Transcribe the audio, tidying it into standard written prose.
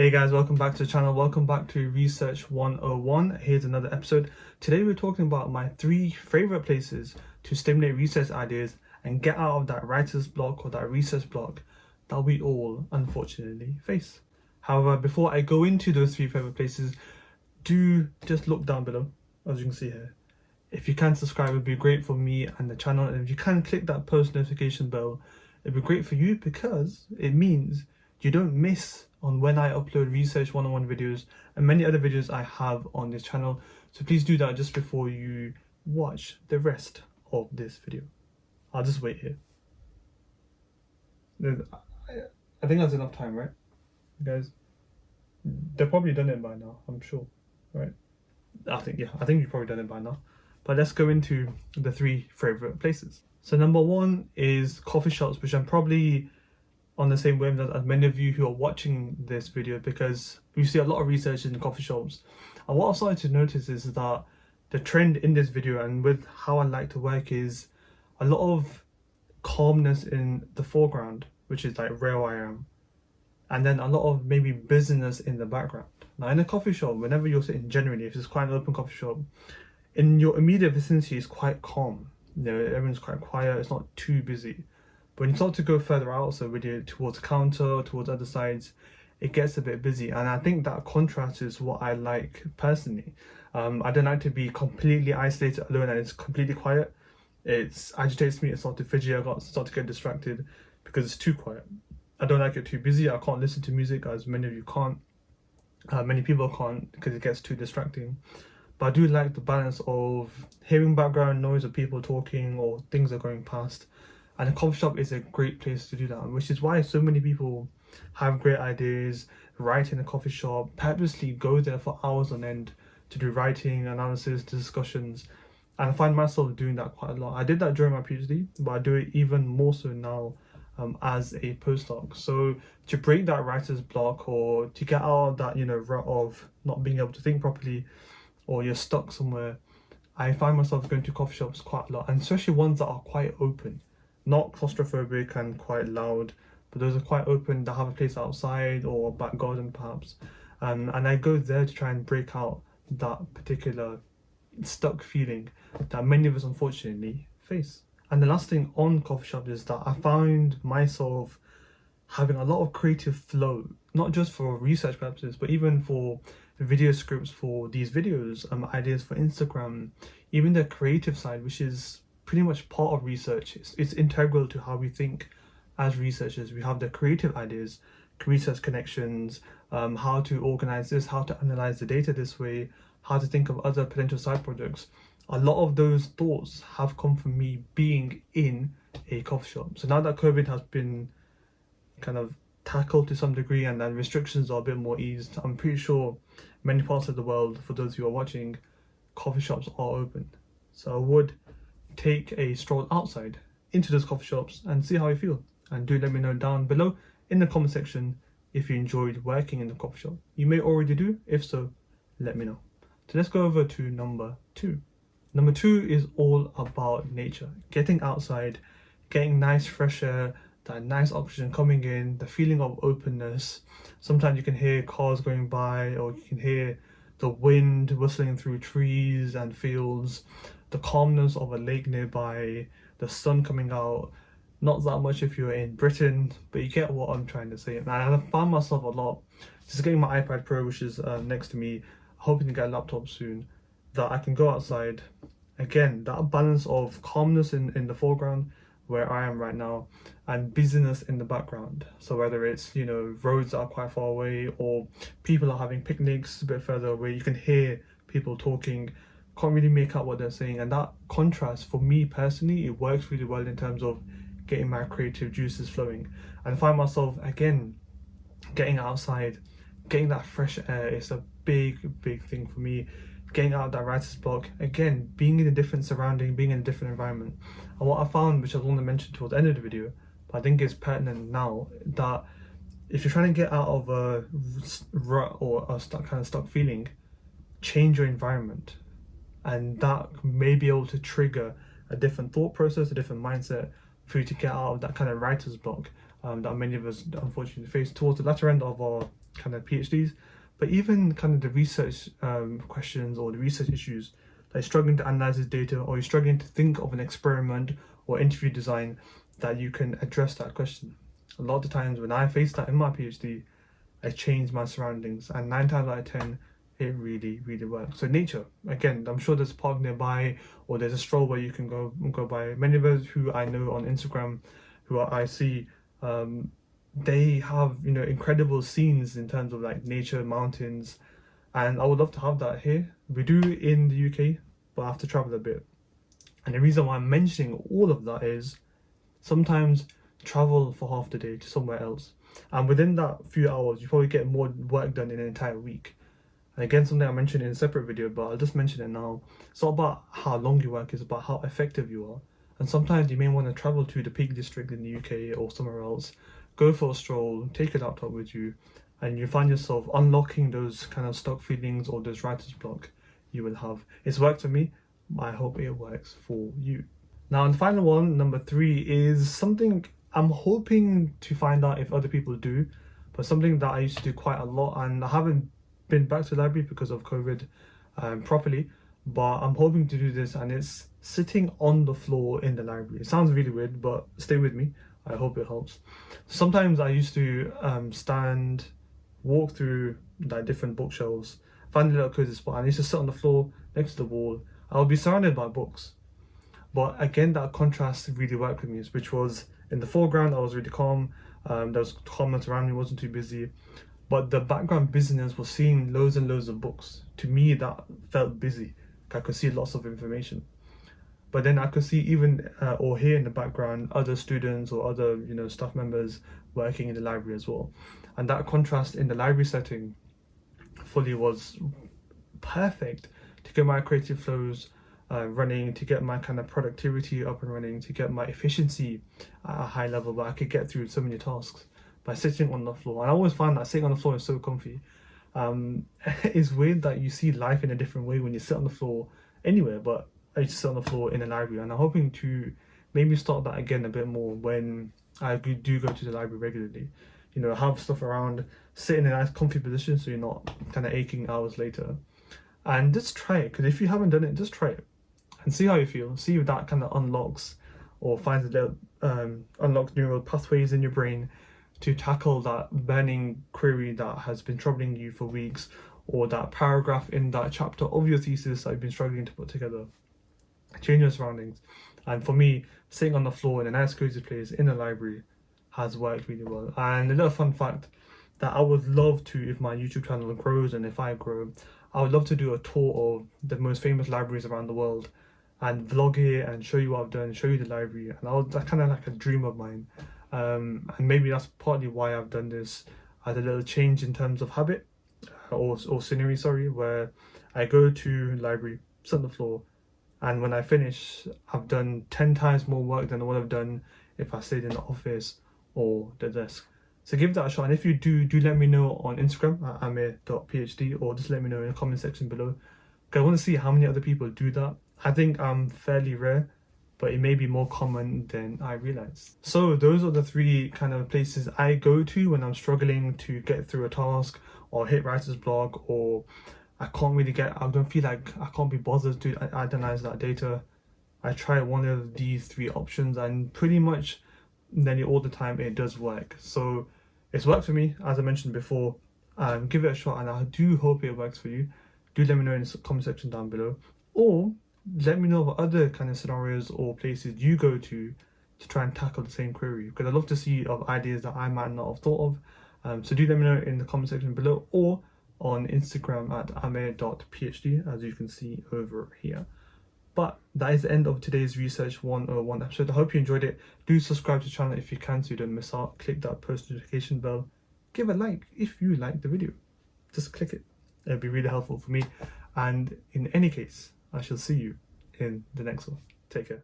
Hey guys, welcome back to the channel. Welcome back to Research 101. Here's another episode. Today we're talking about my 3 favorite places to stimulate research ideas and get out of that writer's block or that research block that we all unfortunately face. However, before I go into those 3 favorite places, do just look down below, as you can see here. If you can subscribe, it would be great for me and the channel. And if you can click that post notification bell, it'd be great for you because it means you don't miss on when I upload Research 101 videos and many other videos I have on this channel. So please do that just before you watch the rest of this video. I'll just wait here. I think that's enough time, right? Guys, they've probably done it by now, I'm sure, right? I think you've probably done it by now. But let's go into the 3 favorite places. So number 1 is coffee shops, which I'm probably on the same wavelength as many of you who are watching this video, because we see a lot of research in coffee shops. And what I've started to notice is that the trend in this video and with how I like to work is a lot of calmness in the foreground, which is like where I am, and then a lot of maybe business in the background. Now in a coffee shop, whenever you're sitting, generally if it's quite an open coffee shop, in your immediate vicinity is quite calm. You know, everyone's quite quiet, it's not too busy. But when you start to go further out, so really towards the counter, towards other sides, it gets a bit busy. And I think that contrast is what I like personally. I don't like to be completely isolated alone and it's completely quiet. It agitates me, I start to fidget, I start to get distracted because it's too quiet. I don't like it too busy, I can't listen to music as many of you can't. Many people can't because it gets too distracting. But I do like the balance of hearing background noise of people talking or things are going past. And a coffee shop is a great place to do that, which is why so many people have great ideas, write in a coffee shop, purposely go there for hours on end to do writing, analysis, discussions. And I find myself doing that quite a lot. I did that during my PhD, but I do it even more so now as a postdoc. So to break that writer's block or to get out of that, rut of not being able to think properly or you're stuck somewhere, I find myself going to coffee shops quite a lot, and especially ones that are quite open. Not claustrophobic and quite loud, but those are quite open, that have a place outside or a back garden perhaps. And I go there to try and break out that particular stuck feeling that many of us unfortunately face. And the last thing on coffee shops is that I found myself having a lot of creative flow, not just for research purposes, but even for video scripts for these videos, ideas for Instagram, even the creative side, which is pretty much part of research. It's integral to how we think as researchers. We have the creative ideas, research connections, how to organize this, how to analyze the data this way, how to think of other potential side projects. A lot of those thoughts have come from me being in a coffee shop. So now that COVID has been kind of tackled to some degree and then restrictions are a bit more eased, I'm pretty sure many parts of the world, for those who are watching, coffee shops are open. So I would take a stroll outside into those coffee shops and see how you feel, and do let me know down below in the comment section if you enjoyed working in the coffee shop. You may already do, if so, let me know. So let's go over to number 2. Number 2 is all about nature, getting outside, getting nice fresh air, that nice oxygen coming in, the feeling of openness. Sometimes you can hear cars going by, or you can hear the wind whistling through trees and fields, the calmness of a lake nearby, the sun coming out. Not that much if you're in Britain, but you get what I'm trying to say. And I found myself a lot just getting my iPad Pro, which is next to me, hoping to get a laptop soon, that I can go outside. Again, that balance of calmness in the foreground where I am right now and busyness in the background. So whether it's roads that are quite far away or people are having picnics a bit further away, you can hear people talking, can't really make out what they're saying. And that contrast, for me personally, it works really well in terms of getting my creative juices flowing. And I find myself again getting outside, getting that fresh air is a big thing for me. Getting out of that writer's block, again, being in a different surrounding, being in a different environment. And what I found, which I was going to mention towards the end of the video, but I think is pertinent now, that if you're trying to get out of a rut or a stuck feeling, change your environment. And that may be able to trigger a different thought process, a different mindset for you to get out of that kind of writer's block that many of us unfortunately face towards the latter end of our kind of PhDs, but even kind of the research questions or the research issues, like struggling to analyze this data, or you're struggling to think of an experiment or interview design that you can address that question. A lot of the times when I faced that in my PhD, I changed my surroundings, and 9 times out of 10, it really works. So nature, again, I'm sure there's a park nearby, or there's a stroll where you can go by. Many of us who I know on Instagram, I see, they have, you know, incredible scenes in terms of like nature, mountains, and I would love to have that here. We do in the UK, but I have to travel a bit. And the reason why I'm mentioning all of that is sometimes travel for half the day to somewhere else, and within that few hours you probably get more work done in an entire week. And again, something I mentioned in a separate video, but I'll just mention it now. It's not about how long you work, it's about how effective you are. And sometimes you may want to travel to the Peak District in the UK or somewhere else, go for a stroll, take a laptop with you, and you find yourself unlocking those kind of stuck feelings or those writer's block you will have. It's worked for me. I hope it works for you. Now, the final one, number 3, is something I'm hoping to find out if other people do, but something that I used to do quite a lot, and I haven't been back to the library because of COVID properly, but I'm hoping to do this, and it's sitting on the floor in the library. It sounds really weird, but stay with me. I hope it helps. Sometimes I used to stand, walk through like different bookshelves, find a little cozy spot, and I used to sit on the floor next to the wall. I would be surrounded by books, but again, that contrast really worked with me, which was in the foreground I was really calm, there was calmness around me, wasn't too busy, but the background busyness was seeing loads and loads of books. To me, that felt busy. I could see lots of information, but then I could see even or hear in the background other students or other, you know, staff members working in the library as well, and that contrast in the library setting fully was perfect to get my creative flows running, to get my kind of productivity up and running, to get my efficiency at a high level where I could get through so many tasks by sitting on the floor. And I always find that sitting on the floor is so comfy. It's weird that you see life in a different way when you sit on the floor anywhere, but I used to sit on the floor in a library, and I'm hoping to maybe start that again a bit more when I do go to the library regularly. You know, have stuff around, sit in a nice comfy position so you're not kind of aching hours later. And just try it, because if you haven't done it, just try it and see how you feel. See if that kind of unlocks or finds a little unlocks neural pathways in your brain to tackle that burning query that has been troubling you for weeks, or that paragraph in that chapter of your thesis that you've been struggling to put together. Change your surroundings. And for me, sitting on the floor in a nice cozy place in the library has worked really well. And a little fun fact that I would love to, if my YouTube channel grows and if I grow, I would love to do a tour of the most famous libraries around the world and vlog it and show you what I've done, show you the library. And that's kind of like a dream of mine. And maybe that's partly why I've done this as a little change in terms of habit or scenery, sorry, where I go to library, sit on the floor, and when I finish, I've done 10 times more work than I would have done if I stayed in the office or the desk. So give that a shot, and if you do let me know on Instagram at Aamir.phd, or just let me know in the comment section below, because I want to see how many other people do that. I think I'm fairly rare, but it may be more common than I realized. So those are the 3 kind of places I go to when I'm struggling to get through a task or hit writer's block, or I don't feel like I can't be bothered to analyze that data. I try one of these 3 options, and pretty much nearly all the time it does work. So it's worked for me, as I mentioned before. Give it a shot, and I do hope it works for you. Do let me know in the comment section down below, or let me know what other kind of scenarios or places you go to try and tackle the same query, because I'd love to see of ideas that I might not have thought of. So do let me know in the comment section below, or on Instagram at Aamir.phd, as you can see over here. But that is the end of today's Research 101 episode. I hope you enjoyed it. Do subscribe to the channel if you can so you don't miss out. Click that post notification bell. Give a like if you like the video. Just click it. It'd be really helpful for me. And in any case, I shall see you in the next one. Take care.